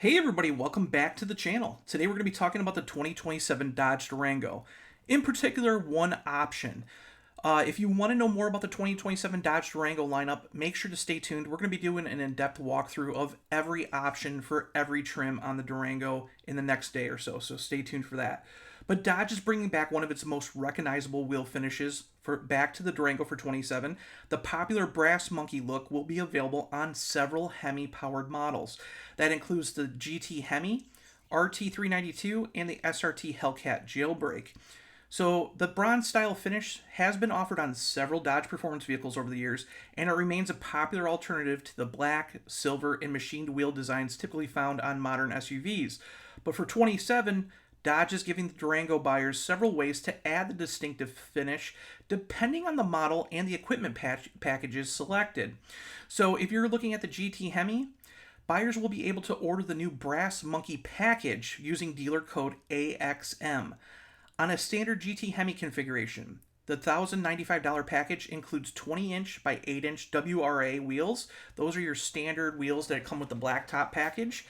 Hey everybody, welcome back to the channel. Today we're going to be talking about the 2027 Dodge Durango. In particular, one option. If you want to know more about the 2027 Dodge Durango lineup, make sure to stay tuned. We're going to be doing an in-depth walkthrough of every option for every trim on the Durango in the next day or so stay tuned for that. But Dodge is bringing back one of its most recognizable wheel finishes back to the Durango for 27. The popular brass monkey look will be available on several Hemi-powered models. That includes the GT Hemi, RT392, and the SRT HELLCAT Jailbreak. So the bronze style finish has been offered on several Dodge performance vehicles over the years, and it remains a popular alternative to the black, silver, and machined wheel designs typically found on modern SUVs. But for 27, Dodge is giving the Durango buyers several ways to add the distinctive finish depending on the model and the equipment packages selected. So if you're looking at the GT Hemi, buyers will be able to order the new brass monkey package using dealer code AXM. On a standard GT Hemi configuration, the $1,095 package includes 20-inch by 8-inch WRA wheels. Those are your standard wheels that come with the blacktop package.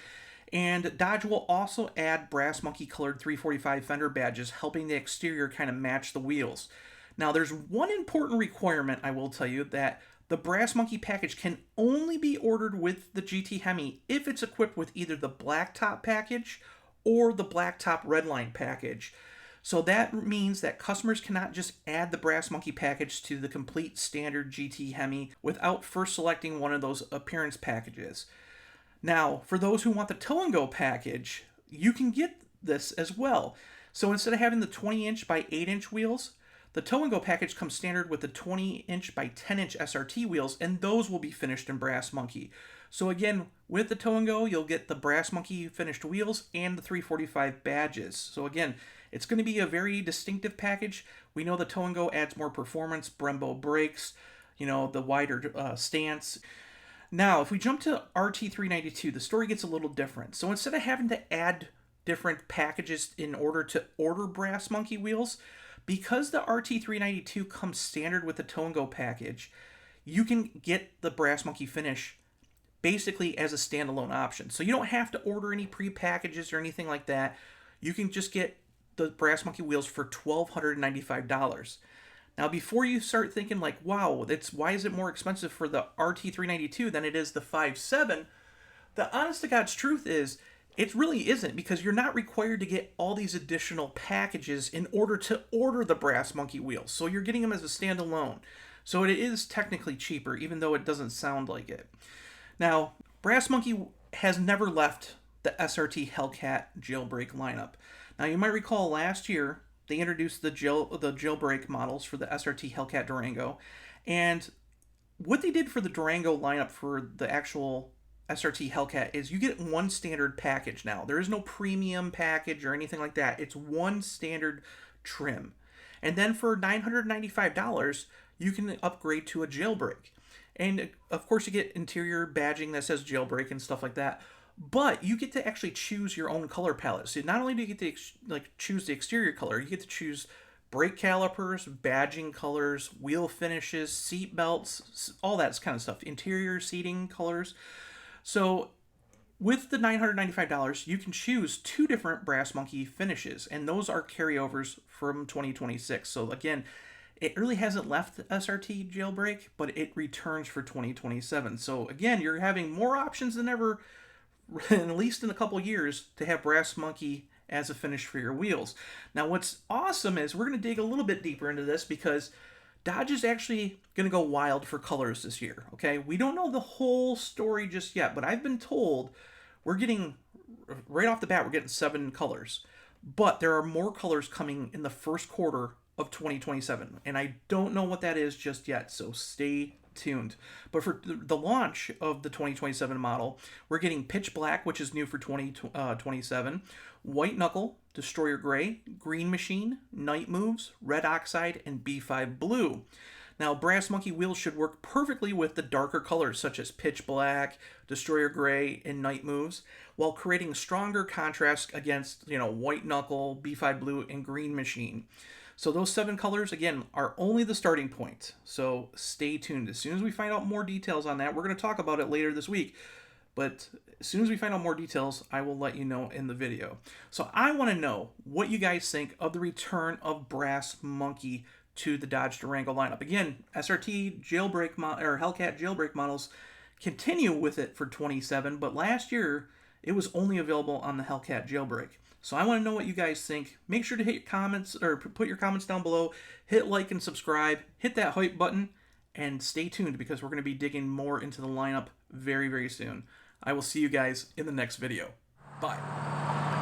And Dodge will also add brass monkey colored 345 fender badges, helping the exterior kind of match the wheels. Now, there's one important requirement I will tell you, that the brass monkey package can only be ordered with the GT Hemi if it's equipped with either the blacktop package or the blacktop redline package. So that means that customers cannot just add the brass monkey package to the complete standard GT Hemi without first selecting one of those appearance packages. Now, for those who want the tow and go package, you can get this as well. So instead of having the 20-inch by 8-inch wheels, the tow and go package comes standard with the 20-inch by 10-inch SRT wheels, and those will be finished in brass monkey. So again, with the tow and go, you'll get the brass monkey finished wheels and the 345 badges. So again, it's going to be a very distinctive package. We know the tow and go adds more performance, Brembo brakes, the wider stance. Now, if we jump to RT392, the story gets a little different. So instead of having to add different packages in order to order brass monkey wheels, because the RT392 comes standard with the tow and go package, you can get the brass monkey finish basically as a standalone option. So you don't have to order any pre-packages or anything like that. You can just get the brass monkey wheels for $1,295. Now, before you start thinking like, wow, why is it more expensive for the RT392 than it is the 5.7? The honest to God's truth is, it really isn't, because you're not required to get all these additional packages in order to order the brass monkey wheels. So you're getting them as a standalone. So it is technically cheaper, even though it doesn't sound like it. Now, brass monkey has never left the SRT HELLCAT Jailbreak lineup. Now, you might recall last year, they introduced the jailbreak models for the SRT HELLCAT Durango. And what they did for the Durango lineup for the actual SRT HELLCAT is you get one standard package now. There is no premium package or anything like that. It's one standard trim. And then for $995, you can upgrade to a jailbreak. And of course, you get interior badging that says jailbreak and stuff like that. But you get to actually choose your own color palette. So not only do you get to choose the exterior color, you get to choose brake calipers, badging colors, wheel finishes, seat belts, all that kind of stuff, interior seating colors. So with the $995, you can choose two different brass monkey finishes, and those are carryovers from 2026. So again, it really hasn't left the SRT jailbreak, but it returns for 2027. So again, you're having more options than ever, at least in a couple years, to have brass monkey as a finish for your wheels. Now, what's awesome is we're going to dig a little bit deeper into this, because Dodge is actually going to go wild for colors this year. Okay, we don't know the whole story just yet, but I've been told we're getting, right off the bat, we're getting 7 colors, but there are more colors coming in the first quarter of 2027, and I don't know what that is just yet, so stay tuned. But for the launch of the 2027 model, we're getting pitch black, which is new for 2027, white knuckle, destroyer gray, green machine, night moves, red oxide, and B5 blue. Now, brass monkey wheels should work perfectly with the darker colors such as pitch black, destroyer gray, and night moves, while creating stronger contrast against white knuckle, B5 blue, and green machine. So those 7 colors, again, are only the starting point. So stay tuned. As soon as we find out more details on that, we're going to talk about it later this week. But as soon as we find out more details, I will let you know in the video. So I want to know what you guys think of the return of Brass Monkey to the Dodge Durango lineup. Again, SRT Jailbreak or HELLCAT Jailbreak models continue with it for 27, but last year it was only available on the HELLCAT Jailbreak. So I want to know what you guys think. Make sure to hit comments or put your comments down below. Hit like and subscribe. Hit that hype button and stay tuned because we're going to be digging more into the lineup very, very soon. I will see you guys in the next video. Bye.